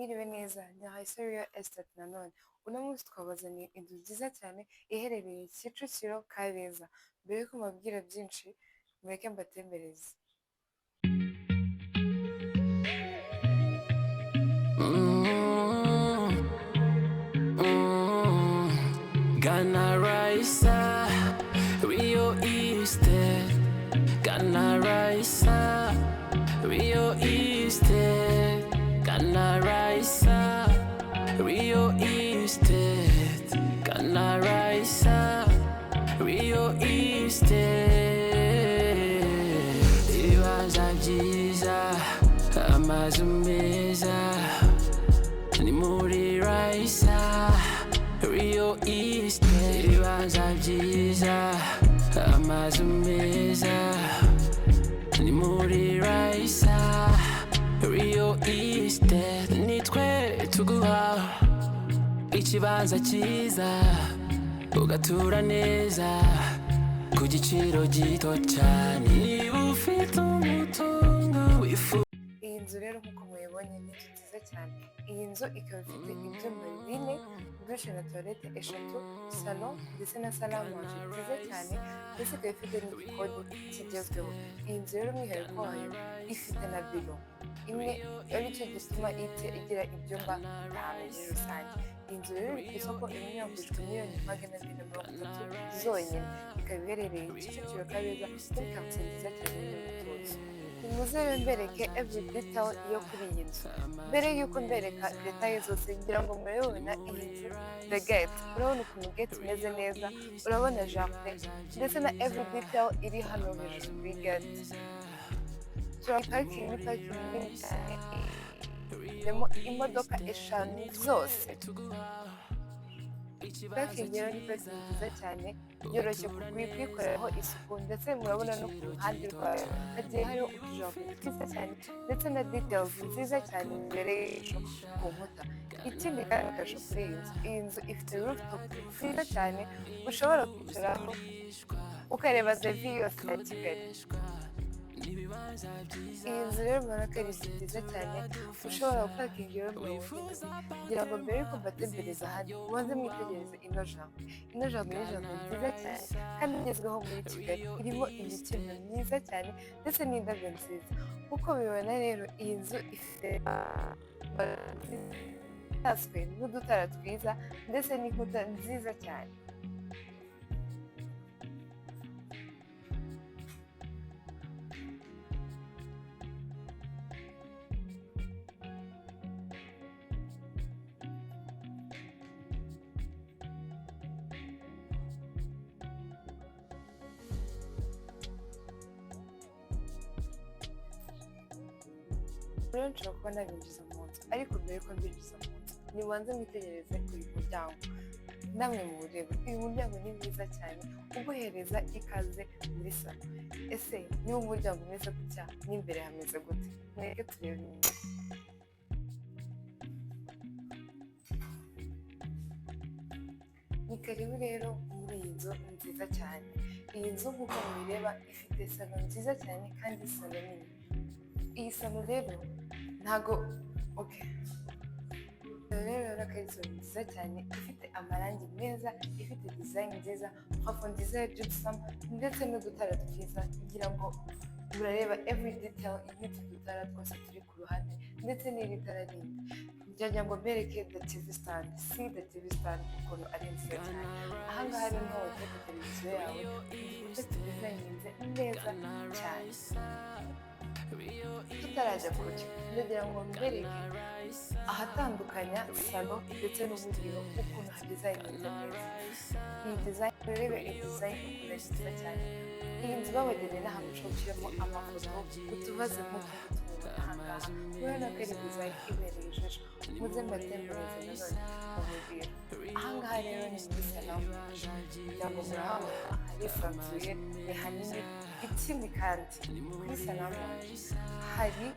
Mwiriwe neza ni Raissa estate nanone uno munsi twabazaniye inzu nziza cyane iherereye Kicukiro Kabeza. Mbere yuko mbabwira byinshi mureke mbatembereze. Ghana Raissa, Rio Easted. Ghana Raissa, Rio Easted. Ghana Raissa, Rio Easted. Ghana Raissa, Rio Easted. Ibibanza byiza, amazu meza, ni muri Raissa, Rio Easted. Ibibanza byiza, amazu meza, ni muri Raissa, Rio Easted. Nitwe tuguha ikibanza cyiza ugatura neza ku giciro gito cyane. Niba ufite umutungo wifuza. Iyi nzu rero nk'uko muyibonye ni inzu nziza cyane. Iyi nzu ikaba ifite ibyumba bine, dushe na toilette eshatu, salon ndetse na salle à manger nziza cyane, ndetse ikaba ifite n'igikoni kigezweho. Iyi nzu rero umwihariko wayo ifite na biro imwe, aricyo gituma igira ibyumba bitanu muri rusange. Iyi nzu rero iri ku isoko irimo iragurishwa $2,230,000 zonyine, ikaba iherereye Kicukiro Kabeza muri quartier nziza cyane y'ubucuruzi. Nimuze rero mbereke every detail yo kuri iyi nzu. Mbere y'uko mbereka detail zose ngira ngo murabona iyi nzu the gate, urabona ukuntu gate imeze neza, urabona Japhet ndetse na every detail iri hano hejuru kuri gate. Parking ni parking nini cyane, irimo imodoka eshanu zose. Parking rero ni parking nziza cyane, yoroshye kuyikoreraho isuku, ndetse murabona no ku ruhande rwayo hagiye hariho utujambo twiza cyane ndetse na details nziza cyane imbere y'ijisho ku nkuta. Ikindi kandi akarusho kuri iyi nzu ifite rooftop nziza cyane ushobora kwicaraho ukareba the view yose ya Kigali. Iyi nzu rero mubona ko ari inzu nziza cyane ushobora gupakingira mu buhinzi, kugira ngo mbere yuko mbatembereza ahandi mubanze mwitegereze ino jambo. Ino jambo ni ijambo nziza cyane kandi igezweho muri Kigali, irimo imikindo myiza cyane ndetse n'indabyo nziza. Uko bibona rero iyi nzu ifite n'udutara twiza ndetse n'inkuta nziza cyane. Rero nshobora kuba nabinjiza mu nzu, ariko mbere yuko mbinjiza mu nzu nibanze mwitegereze uyu muryango namwe muwurebe. Uyu muryango ni mwiza cyane uguhereza ikaze muri salo. Ese niba umuryango umeze gutya n'imbere hameze gute? Mweke turebe inyuma. Ni karibu rero muri iyi nzu nziza cyane. Iyi nzu nk'uko mubireba ifite salo nziza cyane kandi salo nini. Iyi salo rero ntago rero akarizo nziza cyane, ifite amarangi meza, ifite design nziza, parfum nziza ya gypsum ndetse n'udutara twiza, kugira ngo murareba every detail y'utu dutara twose turi ku ruhande ndetse n'iri tara rindi. Njya ngo mbereke the TV stand, see the TV stand ukuntu ari nziza cyane. Ahangaha rero niho woteka televiziyo yawe, igikuta kidizayininze neza cyane. Tutaraje kure ndagira ngo mbereke ahatandukanya salo ndetse n'uburiro ukuntu hadizayininze neza. Iyi design rero iyi design ukuntu nziza cyane. Iyi nzu babageneye n'ahantu ushobora gushyiramo amafoto, utubaze nk'utu ahangaha. Urabona ko ari design ibereye ijisho. Muze mbatembereze nanone mubwira. Ahangaha rero ni muri salo, kugira ngo murahabona harisanzuye, ni hanini. Ikindi kandi kuri salo hari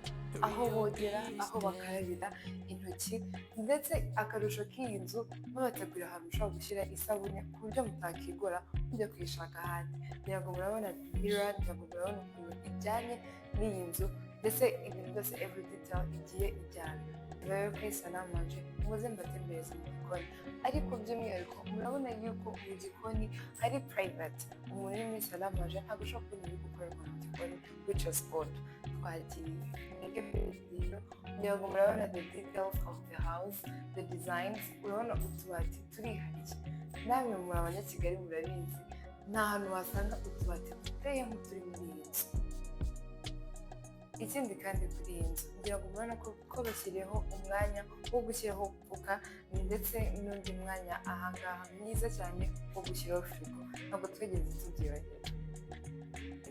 aho bogera, aho bakarabira intoki, ndetse akarusho k'iyi nzu babategurira ahantu ushobora gushyira isabune ku buryo mutakigora mujya kuyishaka ahandi. Kugira ngo murabona mirror, kugira ngo murabona ukuntu ijyanye n'iyi nzu, ndetse ibintu byose every detail igiye ijyana. rero kuri salamanje muze mbatembereze mu gikoni, ariko by'umwihariko murabona yuko mu gikoni ari private. Umuntu uri muri salamanje ntabwo ushobora kubona ibiri gukorerwa mu gikoni, which is good. Twagiye mwige rero kugira ngo murabona the details of the house, the designs. Urabona utubati turihariye, namwe muri abanyakigali murabizi nta hantu wasanga utubati duteye nk'uturi muri iyi nzu. Ikindi kandi kuri iyi nzu kugira ngo mubona ko bashyiriyeho umwanya wo gushyiraho kuka ndetse n'undi mwanya ahangaha mwiza cyane wo gushyiraho firigo, ntabwo twigeze tubyibagirwa.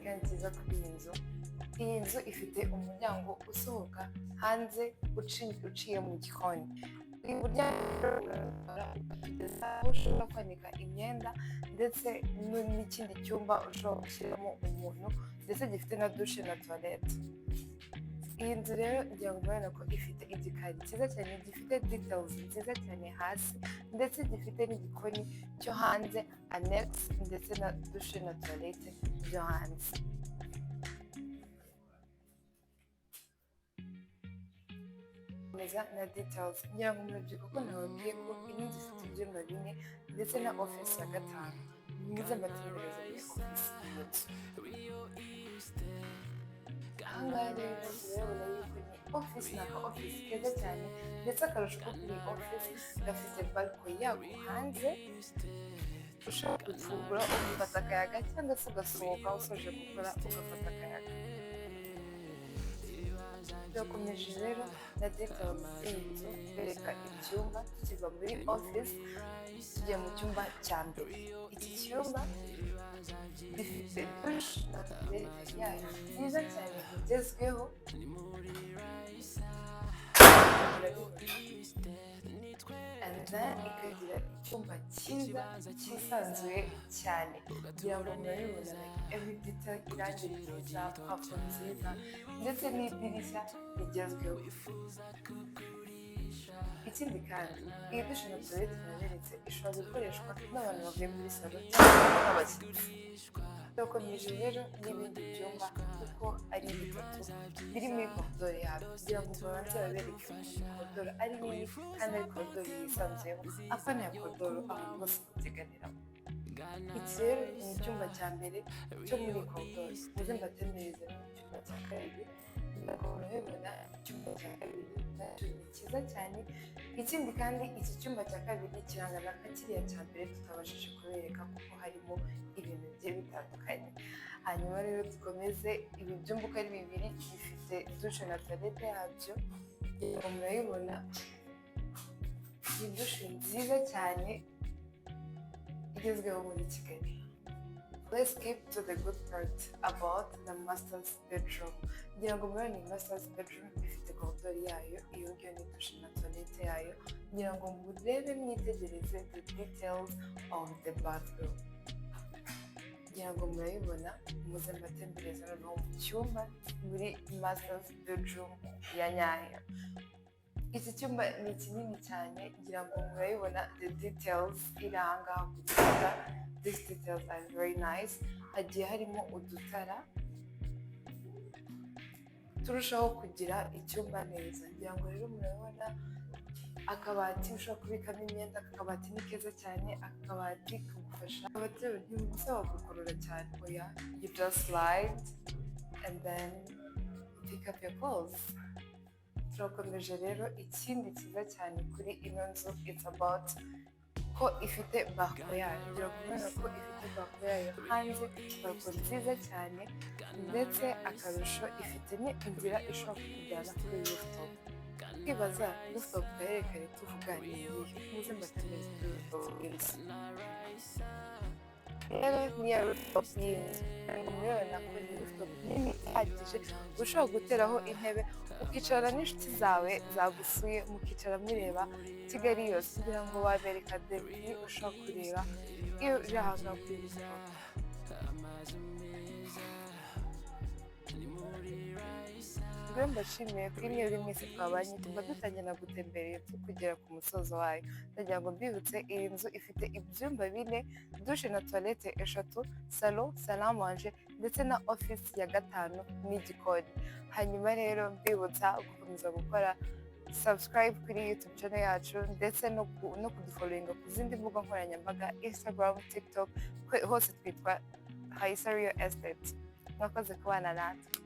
Kandi cyiza kuri iyi nzu ifite umuryango usohoka hanze uciye mu gikoni. Uyu muryango ukageza aho ushobora kwanika imyenda ndetse n'ikindi cyumba ushobora gushyiramo umuntu, ndetse gifite na dushe na toilette. Iyi nzu rero ngira ngo murabona ko ifite igikari cyiza cyane gifite details nziza cyane hasi, ndetse gifite n'igikoni cyo hanze annex ndetse na dushe na toilette byo hanze. Na details ngira ngo murabyibuka ko nababwiye ko iyi nzu ifite ibyumba 4 ndetse na office ya 5. Mwiza mbatembereza muri office y'inzu. Ahangaha rero turabona yuko ni office, ni aka office keza cyane, ndetse akarusho ko kuri office gafite balko yako hanze ushobora gufungura ugafata akayaga, cyangwa se ugasohoka usoje gukora ugafata akayaga. Turakomeje rero na details z'inzu, bereka icyumba kiva muri office tugiye mu cyumba cya mbere. Iki cyumba gifite dushe na toilette yayo nziza cyane igezweho, and then ikagira icyumba cyiza cyisanzuye cyane. Kugira ngo murabibona every detail, irangi ryiza, parfum nziza, ndetse n'idirishya rigezweho. Ikindi kandi iyi dushe na toilette naberetse ishobora gukoreshwa n'abantu bavuye muri salo cyangwa n'abashyitsi. Turakomeje rero n'ibindi byumba kuko ari bitatu biri muri koridoro yabo, kugira ngo babanze babereke koridoro ari nini kandi ari koridoro yisanzuyeho, apana ya koridoro abantu bose babyiganiramo. Iki rero ni icyumba cya mbere cyo muri koridoro, muze mbatembereze mu cyumba cya kabiri. Murabibona icyumba cya kabiri nacyo ni cyiza cyane. Ikindi kandi iki cyumba cya kabiri kirangana na kiriya cya mbere tutabashije kubereka kuko harimo ibintu bigiye bitandukanye. Hanyuma rero dukomeze, ibi byumba uko ari bibiri bifite dushe na toilette yabyo. Murabibona ni dushe nziza cyane igezweho muri Kigali. Let's skip to the good part about the master's bedroom. Kugira ngo murabona iyi master's bedroom ifite koridoro yayo, iyo ngiyo ni dushe na toilette yayo. Kugira ngo murebe mwitegereze the details of the bathroom. Kugira ngo murabibona, muze mbatembereza noneho mu cyumba muri master's bedroom ya nyayo. Iki cyumba ni kinini cyane, kugira ngo murabibona the details iri ahangaha ku gikuta. These details are very nice. Hagiye harimo udutara turushaho kugira icyumba neza. Kugira ngo rero murabona akabati ushobora kubikamo imyenda, akabati ni keza cyane, akabati kagufasha abatero ntibigusaba gukurura cyane, oya, you just slide and then pick up your clothes. Turakomeje rero, ikindi cyiza cyane kuri ino nzu it's about ko ifite balko yayo. Kugira ngo mubona ko ifite balko yayo hanze, balko nziza cyane, ndetse akarusho ifite n'inzira ishobora kukujyana kuri rooftop. Twibaza rooftop gaherekare tuvuga ni iyihe? Muze mbatembereze kuri rooftop y'inzu. Rero niya rooftop y'inzu, murabona ko ni rooftop nini ihagije ushobora guteraho intebe ukicara n'inshuti zawe zagusuye, mukicara mureba Kigali yose. Kugira ngo wabereka deni ushobora kureba iyo uri ahangaha kuri rooftop. Rero mbashimiye kuri mwebwe mwese twabanye tuba dutangira gutemberera kugera ku musozo wayo. Ndagira ngo mbibutse, iyi nzu ifite ibyumba 4, dushe na toilette 3, salon, salle à manger ndetse na office ya 5 n'igikoni. Hanyuma rero mbibutsa gukomeza gukora subscribe kuri YouTube channel yacu ndetse no kudufollowinga ku zindi mbuga nkoranyambaga Instagram, TikTok hose twitwa Raissa Real Estate. Mwakoze kubana natwe.